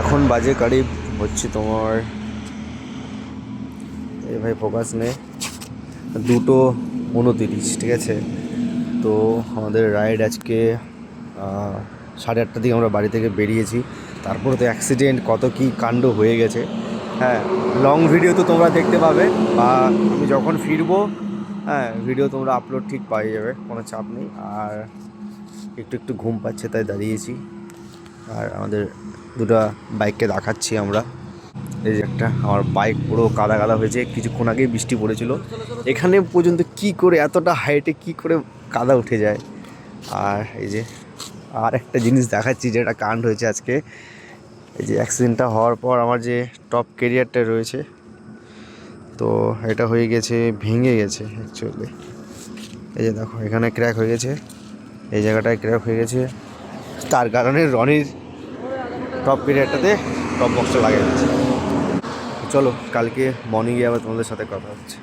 এখন বাজে কারিব হচ্ছে তোমার, এই ভাই ফোকাস নে, 2:29, ঠিক আছে। তো আমাদের রাইড আজকে 8:30টার দিকে আমরা বাড়ি থেকে বেরিয়েছি। তারপরে তো অ্যাক্সিডেন্ট, কত কী কাণ্ড হয়ে গেছে। হ্যাঁ, লং ভিডিও তো তোমরা দেখতে পাবে, বা আমি যখন ফিরবো, হ্যাঁ, ভিডিও তোমরা আপলোড ঠিক পাই যাবে, কোনো চাপ নেই। আর একটু একটু ঘুম পাচ্ছে তাই দাঁড়িয়েছি। আর আমাদের দুটো বাইককে দেখাচ্ছি আমরা। এই যে একটা আমার বাইক পুরো কাদা কাদা হয়েছে, কিছুক্ষণ আগেই বৃষ্টি পড়েছিল। এখানে পর্যন্ত কি করে এতটা হাইটে কি করে কাদা উঠে যায়। আর এই যে আর একটা জিনিস দেখাচ্ছি, যেটা কাণ্ড হয়েছে আজকে। এই যে অ্যাক্সিডেন্টটা হওয়ার পর আমার যে টপ ক্যারিয়ারটা রয়েছে, তো এটা হয়ে গেছে, ভেঙে গেছে অ্যাকচুয়ালি। এই যে দেখো, এখানে ক্র্যাক হয়ে গেছে, এই জায়গাটায় ক্র্যাক হয়ে গেছে। তার কারণে রনির টপ ক্যারিয়ারটাতে টপ বক্সটা লাগিয়ে দিচ্ছে। চলো কালকে মর্নিংয়ে আবার তোমাদের সাথে কথা হচ্ছে।